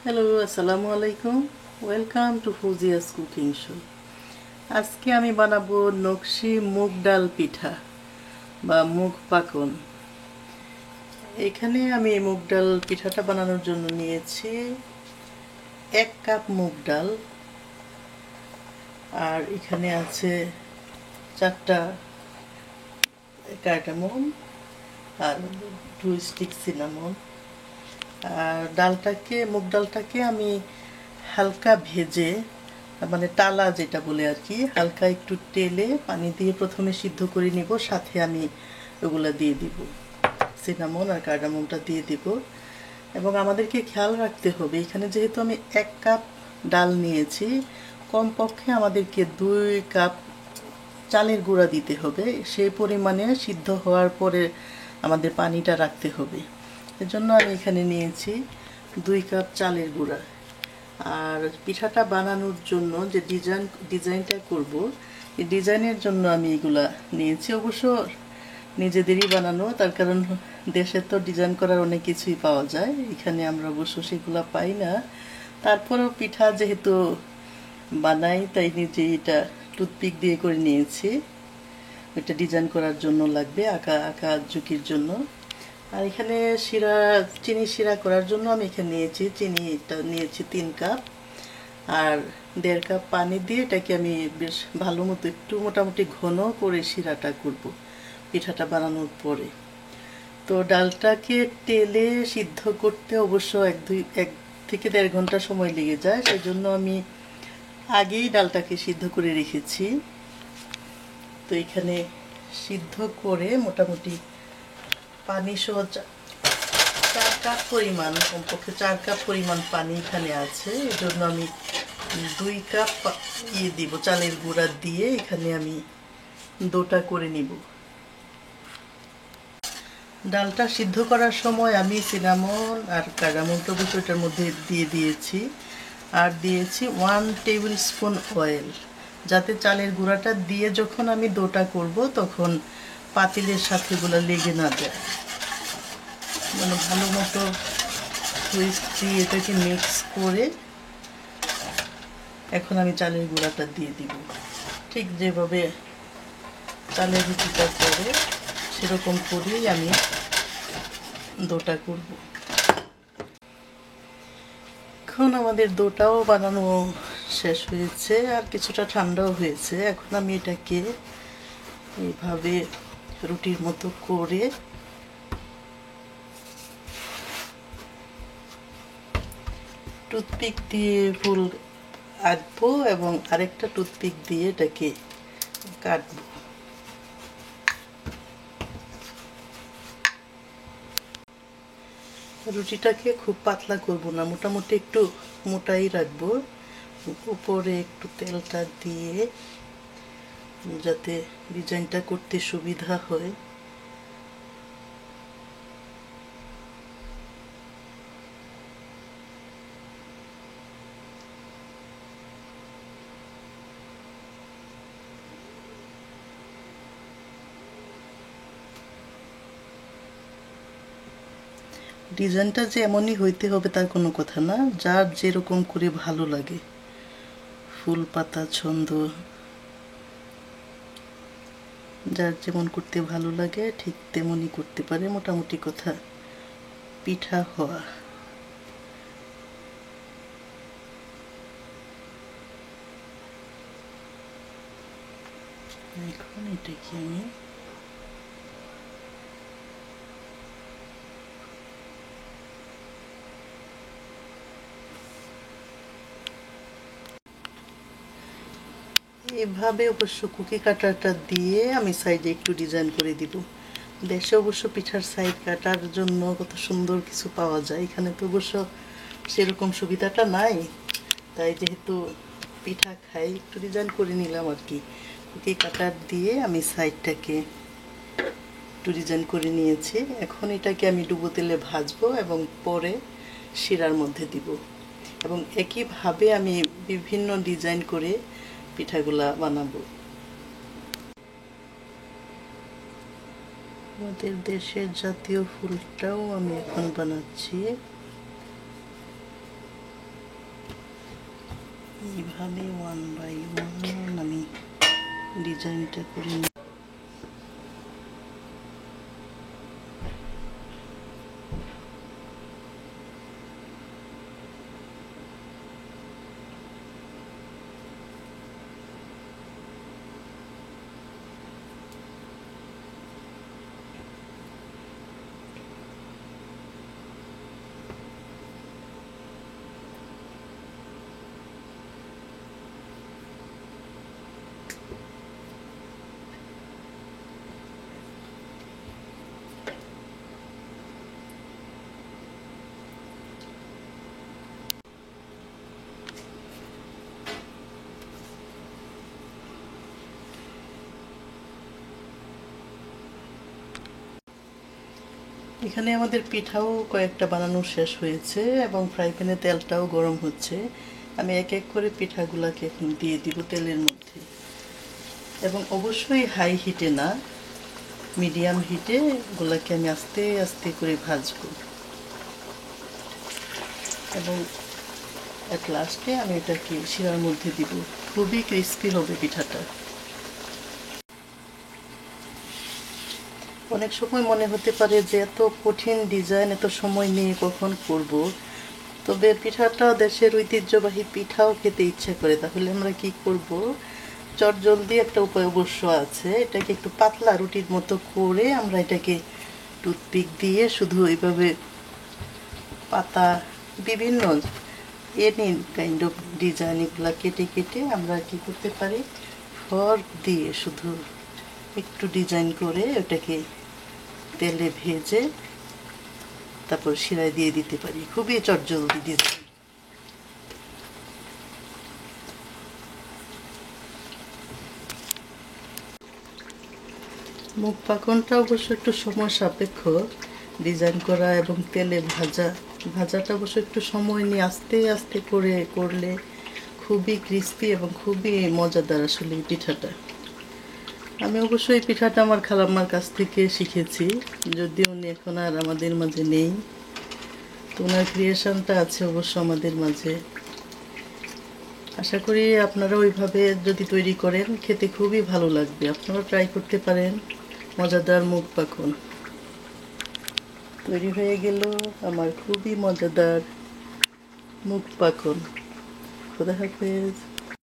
Hello, আসসালামু আলাইকুম। Welcome to Fuzia's cooking show. আজকে আমি বানাবো নকশি মুগ ডাল পিঠা বা মুগ পাকন। এখানে আমি মুগ ডাল পিঠাটা বানানোর জন্য নিয়েছি 1 কাপ মুগ ডাল, আর এখানে আছে 4টা কার্ডামম আর 2 স্টিক সিনামন। আর মুগ ডালটাকে আমি হালকা ভেজে, মানে টালা যেটা বলে আর কি, হালকা একটু তেলে পানি দিয়ে প্রথমে সিদ্ধ করে নিব, সাথে আমি ওগুলা দিয়ে দিব, সিনামন আর কার্ডামনটা দিয়ে দিব। এবং আমাদেরকে খেয়াল রাখতে হবে, এখানে যেহেতু আমি 1 কাপ ডাল নিয়েছি, কমপক্ষে আমাদেরকে 2 কাপ চালের গুঁড়া দিতে হবে। সেই পরিমাণে সিদ্ধ হওয়ার পরে আমাদের পানিটা রাখতে হবে। এজন্য আমি এখানে নিয়েছি 2 কাপ চালের গুঁড়া। আর পিঠাটা বানানোর জন্য যে ডিজাইনটা করব, এই ডিজাইনের জন্য আমি এগুলা নিয়েছি। অবশ্য নিজেদেরই বানানো, তার কারণ দেশে তো ডিজাইন করার অনেক কিছুই পাওয়া যায়, এখানে আমরা অবশ্য সেগুলা পাই না। তারপরেও পিঠা যেহেতু বানাই, তাই নিজে এটা টুথপিক দিয়ে করে নিয়েছি। এটা ডিজাইন করার জন্য লাগবে, আঁকা আঁকা ঝুঁকির জন্য। আর এখানে চিনি শিরা করার জন্য আমি এখানে চিনিটা নিয়েছি 3 কাপ, আর 1.5 কাপ পানি দিয়ে এটাকে আমি বেশ ভালো মতো একটু মোটামুটি ঘন করে শিরাটা করব পিঠাটা বানানোর পরে। তো ডালটাকে তেলে সিদ্ধ করতে অবশ্য 1 থেকে 1.5 ঘন্টা সময় লেগে যায়, সেই জন্য আমি আগেই ডালটাকে সিদ্ধ করে রেখেছি। তো এখানে সিদ্ধ করে মোটামুটি পানি সহ 4 কাপ পরিমাণ, কমপক্ষে 4 কাপ পরিমাণ পানি এখানে আছে। এই জন্য আমি 2 কাপ দিব চালের গুঁড়া দিয়ে এখানে আমি ডোটা করে নিব। ডালটা সিদ্ধ করার সময় আমি সিনামন আর কার্ডামনটা অবশ্য এটার মধ্যে দিয়ে দিয়েছি, আর দিয়েছি 1 টেবিল স্পুন অয়েল, যাতে চালের গুঁড়াটা দিয়ে যখন আমি ডোটা করব তখন পাতিলের সাথে এগুলো লেগে না যায়। মানে ভালো মতো হুইস্ক দিয়ে এটাকে মিক্স করে এখন আমি চালের গুঁড়াটা দিয়ে দিব। ঠিক যেভাবে চালের রুটিটা করে সেরকম করেই আমি ডোটা করব। এখন আমাদের ডোটাও বানানো শেষ হয়েছে, আর কিছুটা ঠান্ডাও হয়েছে। এখন আমি এটাকে এইভাবে রুটির মতো করে টুথপিক দিয়ে ফুল আঁকবো এবং আরেকটা টুথপিক দিয়ে এটাকে কাটবো। রুটিটাকে খুব পাতলা করব না, মোটামুটি একটু মোটাই রাখবো। উপরে একটু তেলটা দিয়ে যাতে ডিজাইনটা করতে সুবিধা হয়। ডিজাইনটা যে এমনই হইতে হবে তার কোনো কথা না, যার যেরকম করে ভালো লাগে, ফুল পাতা ছন্দ যার যেমন করতে ভালো লাগে ঠিক তেমনই করতে পারে। মোটামুটি কথা পিঠা হওয়া। এখন এটাকে আমি এভাবে অবশ্য কুকি কাটারটা দিয়ে আমি সাইডে একটু ডিজাইন করে দিব। দেশে অবশ্য পিঠার সাইড কাটার জন্য কত সুন্দর কিছু পাওয়া যায়, এখানে তো অবশ্য সেরকম সুবিধাটা নাই। তাই যেহেতু পিঠা খাই একটু ডিজাইন করে নিলাম আর কি। কুকি কাটার দিয়ে আমি সাইডটাকে একটু ডিজাইন করে নিয়েছি। এখন এটাকে আমি ডুবো তেলে ভাজবো এবং পরে শিরার মধ্যে দিব, এবং একইভাবে আমি বিভিন্ন ডিজাইন করে পিঠাগুলা বানাবো। আমাদের দেশের জাতীয় ফুলটাও আমি এখন বানাচ্ছি। এইভাবে 1 বাই 1 আমি ডিজাইনটা করে নিই। এখানে আমাদের পিঠাও কয়েকটা বানানো শেষ হয়েছে এবং ফ্রাই প্যানে তেলটাও গরম হচ্ছে। আমি এক এক করে পিঠাগুলোকে এখন দিয়ে দিব তেলের মধ্যে, এবং অবশ্যই হাই হিটে না, মিডিয়াম হিটে এগুলোকে আমি আস্তে আস্তে করে ভাজবো, এবং এট লাস্টে আমি এটাকে শিরার মধ্যে দিব। খুবই ক্রিস্পি হবে পিঠাটা। অনেক সময় মনে হতে পারে যে এত কঠিন ডিজাইন এত সময় নিয়ে কখন করব, তবে পিঠাটা দেশের ঐতিহ্যবাহী পিঠাও খেতে ইচ্ছে করে। তাহলে আমরা কি করব, চটজলদি একটা উপায় অবশ্য আছে। এটাকে একটু পাতলা রুটির মতো করে আমরা এটাকে টুথপিক দিয়ে শুধু এইভাবে পাতা বিভিন্ন এনি কাইন্ড অফ ডিজাইন এগুলা কেটে কেটে আমরা কি করতে পারি, ফর্ক দিয়ে শুধু একটু ডিজাইন করে ওটাকে তেলে ভেজে তারপর শিরায় দিয়ে দিতে পারি। খুবই চটজলদি ডিজাইন। মুখ পাকনটা অবশ্য একটু সময় সাপেক্ষ, ডিজাইন করা এবং তেলে ভাজাটা অবশ্য একটু সময় নিয়ে আস্তে আস্তে করে করলে খুবই ক্রিস্পি এবং খুবই মজাদার আসলে এই পিঠাটা। আমি অবশ্যই এই পিঠাটা আমার খালাম্মার কাছ থেকে শিখেছি, যদিও উনি এখন আর আমাদের মাঝে নেই। তো ওনার ক্রিয়েশনটা আছে অবশ্য আমাদের মাঝে। আশা করি আপনারা ওইভাবে যদি তৈরি করেন খেতে খুবই ভালো লাগবে। আপনারা ট্রাই করতে পারেন। মজাদার মুখ পাখন তৈরি হয়ে গেল আমার খুবই মজাদার মুখ পাখন। খোদা হাফেজ।